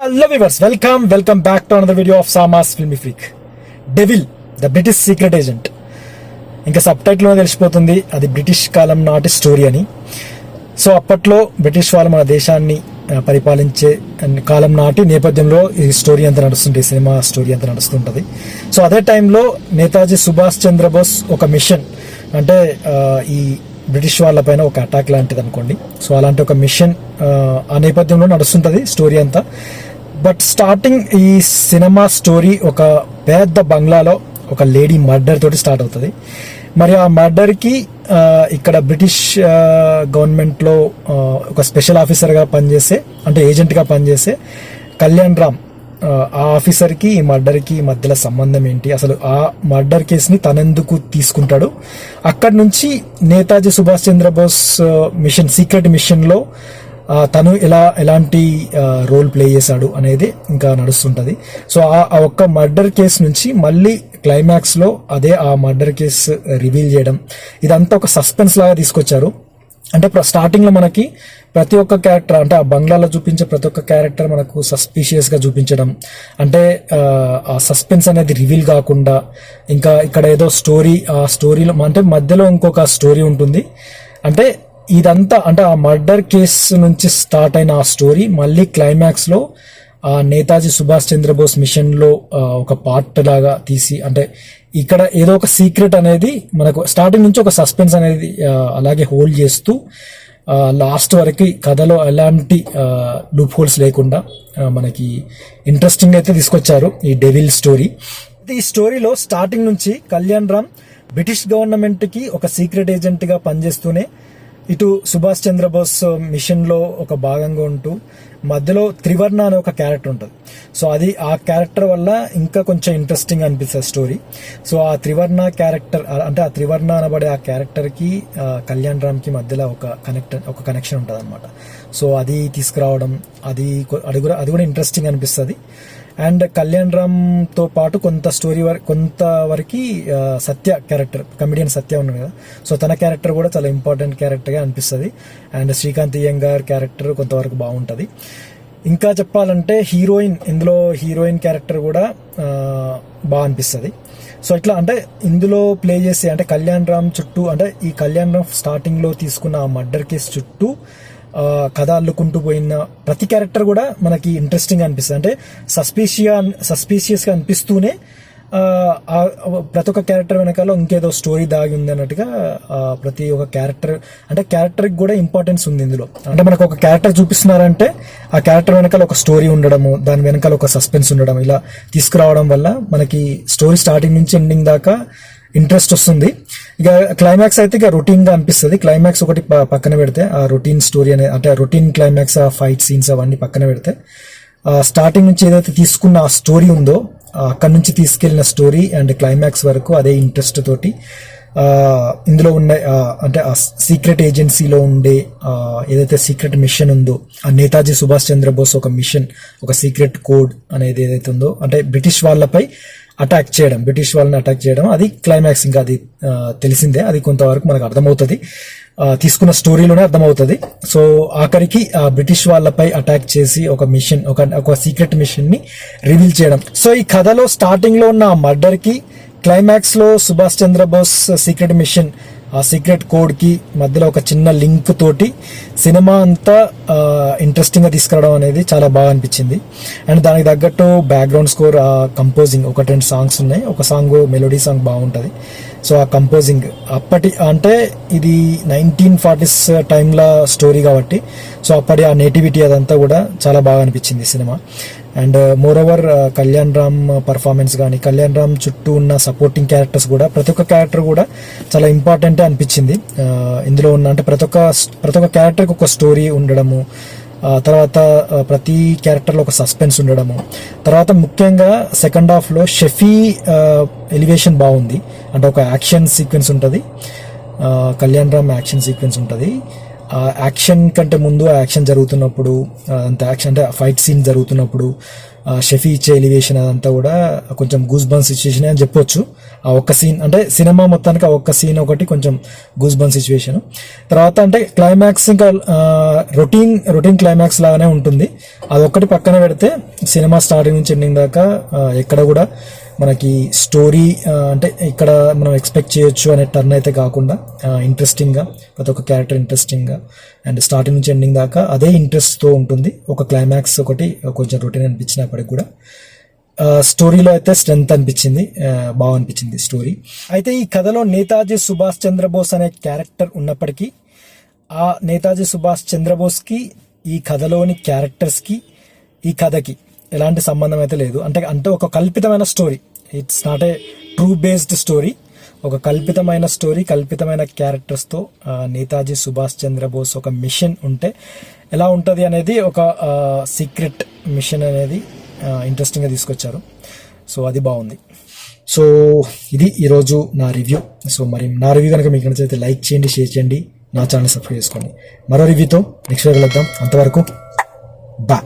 Hello viewers, welcome back to another video of Sama's Filmy Freak. Devil the British secret agent. ఇంకా sub title తెలిసిపోతుంది అది British కాలం నాటి story అని. So అప్పట్లో British వాళ్ళు మన దేశాన్ని పరిపాలించే కాలం నాటి నేపథ్యంలో ఈ స్టోరీ అంతా నడుస్తుంటుంది, సినిమా స్టోరీ అంతా నడుస్తుంటుంది. సో అదే టైంలో నేతాజీ సుభాష్ చంద్రబోస్ ఒక మిషన్, అంటే ఈ బ్రిటిష్ వాళ్ళ పైన ఒక అటాక్ లాంటిది అనుకోండి. సో అలాంటి ఒక మిషన్ ఆ నేపథ్యంలో నడుస్తుంటుంది స్టోరీ అంతా. బట్ స్టార్టింగ్ ఈ సినిమా స్టోరీ ఒక పెద్ద బంగ్లాలో ఒక లేడీ మర్డర్ తోటి స్టార్ట్ అవుతుంది. మరి ఆ మర్డర్కి ఇక్కడ బ్రిటిష్ గవర్నమెంట్లో ఒక స్పెషల్ ఆఫీసర్గా పనిచేసే, అంటే ఏజెంట్గా పనిచేసే కళ్యాణ్ రామ్, ఆ ఆఫీసర్కి ఈ మర్డర్కి మధ్యలో సంబంధం ఏంటి, అసలు ఆ మర్డర్ కేసుని తనెందుకు తీసుకుంటాడు, అక్కడి నుంచి నేతాజీ సుభాష్ చంద్రబోస్ మిషన్, సీక్రెట్ మిషన్లో తను ఎలాంటి రోల్ ప్లే చేశాడు అనేది ఇంకా నడుస్తుంటది. సో ఆ ఒక్క మర్డర్ కేసు నుంచి మళ్ళీ క్లైమాక్స్ లో అదే ఆ మర్డర్ కేసు రివీల్ చేయడం, ఇదంతా ఒక సస్పెన్స్ లాగా తీసుకొచ్చారు. అంటే స్టార్టింగ్ లో మనకి ప్రతి ఒక్క క్యారెక్టర్, అంటే ఆ బంగ్లాలో చూపించే ప్రతి ఒక్క క్యారెక్టర్ మనకు సస్పీషియస్ గా చూపించడం, అంటే ఆ సస్పెన్స్ అనేది రివీల్ కాకుండా ఇంకా ఇక్కడ ఏదో స్టోరీ, ఆ స్టోరీలో అంటే మధ్యలో ఇంకొక స్టోరీ ఉంటుంది. అంటే ఇదంతా అంటే ఆ మర్డర్ కేసు నుంచి స్టార్ట్ అయిన ఆ స్టోరీ మళ్ళీ క్లైమాక్స్ లో ఆ నేతాజీ సుభాష్ చంద్రబోస్ మిషన్ లో ఒక పార్ట్ లాగా తీసి, అంటే ఇక్కడ ఏదో ఒక సీక్రెట్ అనేది మనకు స్టార్టింగ్ నుంచి ఒక సస్పెన్స్ అనేది అలాగే హోల్డ్ చేస్తూ లాస్ట్ వరకు కథలో ఎలాంటి లూప్ హోల్స్ లేకుండా మనకి ఇంట్రెస్టింగ్ అయితే తీసుకొచ్చారు ఈ డెవిల్ స్టోరీ. ఈ స్టోరీలో స్టార్టింగ్ నుంచి కళ్యాణ్ రామ్ బ్రిటిష్ గవర్నమెంట్ కి ఒక సీక్రెట్ ఏజెంట్ గా పనిచేస్తూనే ఇటు సుభాష్ చంద్రబోస్ మిషన్ లో ఒక భాగంగా ఉంటూ మధ్యలో త్రివర్ణ అనే ఒక క్యారెక్టర్ ఉంటుంది. సో అది ఆ క్యారెక్టర్ వల్ల ఇంకా కొంచెం ఇంట్రెస్టింగ్ అనిపిస్తుంది స్టోరీ. సో ఆ త్రివర్ణ క్యారెక్టర్, అంటే ఆ త్రివర్ణ అనబడే ఆ క్యారెక్టర్ కి కళ్యాణ్ రామ్ కి మధ్యలో ఒక కనెక్షన్ ఉంటుంది అనమాట. సో అది తీసుకురావడం అది కూడా ఇంట్రెస్టింగ్ అనిపిస్తుంది. అండ్ కళ్యాణ్ రామ్ తో పాటు కొంతవరకు సత్య క్యారెక్టర్, కమెడియన్ సత్య ఉన్నాడు కదా, సో తన క్యారెక్టర్ కూడా చాలా ఇంపార్టెంట్ క్యారెక్టర్ గా అనిపిస్తుంది. అండ్ శ్రీకాంత్ అయ్యంగార్ క్యారెక్టర్ కొంతవరకు బాగుంటది. ఇంకా చెప్పాలంటే ఇందులో హీరోయిన్ క్యారెక్టర్ కూడా బాగా అనిపిస్తుంది. సో ఇట్లా అంటే ఇందులో ప్లే చేసే, అంటే కళ్యాణ్ రామ్ చుట్టూ, అంటే ఈ కళ్యాణ్ రామ్ స్టార్టింగ్ లో తీసుకున్న ఆ మర్డర్ కేసు చుట్టూ కథ అల్లుకుంటూ పోయిన ప్రతి క్యారెక్టర్ కూడా మనకి ఇంట్రెస్టింగ్ అనిపిస్తుంది. అంటే సస్పీషియస్ గా అనిపిస్తూనే ప్రతి ఒక్క క్యారెక్టర్ వెనకాల ఇంకేదో స్టోరీ దాగి ఉంది అన్నట్టుగా ప్రతి ఒక్క క్యారెక్టర్, అంటే క్యారెక్టర్ కి కూడా ఇంపార్టెన్స్ ఉంది ఇందులో. అంటే మనకు ఒక క్యారెక్టర్ చూపిస్తున్నారంటే ఆ క్యారెక్టర్ వెనకాల ఒక స్టోరీ ఉండడము, దాని వెనకాల ఒక సస్పెన్స్ ఉండడం, ఇలా తీసుకురావడం వల్ల మనకి స్టోరీ స్టార్టింగ్ నుంచి ఎండింగ్ దాకా ఇంట్రెస్ట్ వస్తుంది. ఇక క్లైమాక్స్ అయితే ఇక రొటీన్ గా అనిపిస్తుంది. క్లైమాక్స్ ఒకటి పక్కన పెడితే, ఆ రొటీన్ స్టోరీ అనేది, అంటే రొటీన్ క్లైమాక్స్, ఆ ఫైట్ సీన్స్ అవన్నీ పక్కన పెడితే, స్టార్టింగ్ నుంచి ఏదైతే తీసుకున్న ఆ స్టోరీ ఉందో అక్కడ నుంచి తీసుకెళ్లిన స్టోరీ అండ్ క్లైమాక్స్ వరకు అదే ఇంట్రెస్ట్ తోటి ఇందులో ఉన్న, అంటే ఆ సీక్రెట్ ఏజెన్సీలో ఉండే ఏదైతే సీక్రెట్ మిషన్ ఉందో, ఆ నేతాజీ సుభాష్ చంద్రబోస్ ఒక మిషన్, ఒక సీక్రెట్ కోడ్ అనేది ఏదైతే ఉందో, అంటే బ్రిటిష్ వాళ్ళని అటాక్ చేయడం, అది క్లైమాక్స్. ఇంకా అది తెలిసిందే, అది కొంతవరకు మనకు అర్థమవుతుంది, తీసుకున్న స్టోరీలోనే అర్థమవుతుంది. సో ఆఖరికి ఆ బ్రిటిష్ వాళ్ళపై అటాక్ చేసి ఒక మిషన్, ఒక సీక్రెట్ మిషన్ ని రివీల్ చేయడం. సో ఈ కథలో స్టార్టింగ్ లో ఉన్న మర్డర్ కి, క్లైమాక్స్ లో సుభాష్ చంద్రబోస్ సీక్రెట్ మిషన్, ఆ సీక్రెట్ కోడ్ కి మధ్యలో ఒక చిన్న లింక్ తోటి సినిమా అంతా ఇంట్రెస్టింగ్ గా తీసుకురావడం అనేది చాలా బాగా అనిపించింది. అండ్ దానికి తగ్గట్టు బ్యాక్గ్రౌండ్ స్కోర్, ఆ కంపోజింగ్, 1-2 సాంగ్స్ ఉన్నాయి. ఒక సాంగ్ మెలోడీ సాంగ్ బాగుంటది. సో ఆ కంపోజింగ్ అంటే ఇది 1940s టైంల స్టోరీ కాబట్టి, సో అప్పటి ఆ నేటివిటీ అదంతా కూడా చాలా బాగా అనిపించింది cinema. And more over Kalyan Ram performance కానీ, కళ్యాణ్ రామ్ చుట్టూ ఉన్న సపోర్టింగ్ క్యారెక్టర్స్ కూడా, ప్రతి ఒక్క క్యారెక్టర్ కూడా చాలా ఇంపార్టెంట్ అనిపించింది ఇందులో ఉన్న. అంటే ప్రతి ఒక్క క్యారెక్టర్కి ఒక స్టోరీ ఉండడము, తర్వాత ప్రతి క్యారెక్టర్లో ఒక సస్పెన్స్ ఉండడము, తర్వాత ముఖ్యంగా సెకండ్ హాఫ్ లో షఫీ ఎలివేషన్ బాగుంది. అంటే ఒక యాక్షన్ సీక్వెన్స్ ఉంటుంది, కళ్యాణ్ రామ్ యాక్షన్ సీక్వెన్స్ ఉంటుంది. ఆ యాక్షన్ కంటే ముందు ఆ యాక్షన్ జరుగుతున్నప్పుడు, అంత యాక్షన్ అంటే ఫైట్ సీన్ జరుగుతున్నప్పుడు షఫీ ఇచ్చే ఎలివేషన్ అదంతా కూడా కొంచెం గూస్ బంప్స్ సిచ్యుయేషన్ అని చెప్పొచ్చు. ఆ ఒక్క సీన్ అంటే సినిమా మొత్తానికి ఆ ఒక్క సీన్ ఒకటి కొంచెం గూస్ బన్ సిచ్యువేషన్. తర్వాత అంటే క్లైమాక్స్ ఇంకా రొటీన్ క్లైమాక్స్ లాగానే ఉంటుంది. అదొక్కటి పక్కన పెడితే సినిమా స్టార్టింగ్ నుంచి ఎండింగ్ దాకా ఎక్కడ కూడా మనకి స్టోరీ అంటే ఇక్కడ మనం ఎక్స్పెక్ట్ చేయొచ్చు అనే టర్న్ అయితే కాకుండా ఇంట్రెస్టింగ్గా ప్రతి ఒక్క క్యారెక్టర్ ఇంట్రెస్టింగ్గా అండ్ స్టార్టింగ్ నుంచి ఎండింగ్ దాకా అదే ఇంట్రెస్ట్తో ఉంటుంది. ఒక క్లైమాక్స్ ఒకటి కొంచెం రొటీన్ అనిపించినప్పటికి కూడా స్టోరీలో అయితే స్ట్రెంగ్త్ అనిపించింది, బాగా అనిపించింది స్టోరీ. అయితే ఈ కథలో నేతాజీ సుభాష్ చంద్రబోస్ అనే క్యారెక్టర్ ఉన్నప్పటికీ ఆ నేతాజీ సుభాష్ చంద్రబోస్కి ఈ కథలోని క్యారెక్టర్స్కి ఈ కథకి ఎలాంటి సంబంధం అయితే లేదు. అంటే ఒక కల్పితమైన story, it's not a true based story. ఒక కల్పితమైన స్టోరీ, కల్పితమైన క్యారెక్టర్స్తో నేతాజీ సుభాష్ చంద్రబోస్ ఒక మిషన్ ఉంటే ఎలా ఉంటుంది అనేది ఒక సీక్రెట్ మిషన్ అనేది ఇంట్రెస్టింగ్గా తీసుకొచ్చారు. సో అది బాగుంది. సో ఇది ఈరోజు నా రివ్యూ. సో మరి నా రివ్యూ కనుక మీకు నచ్చితే లైక్ చేయండి, షేర్ చేయండి, నా ఛానల్ సబ్స్క్రైబ్ చేసుకోండి. మరో రివ్యూతో నెక్స్ట్ వీడియోలో వెళ్దాం. అంతవరకు బా.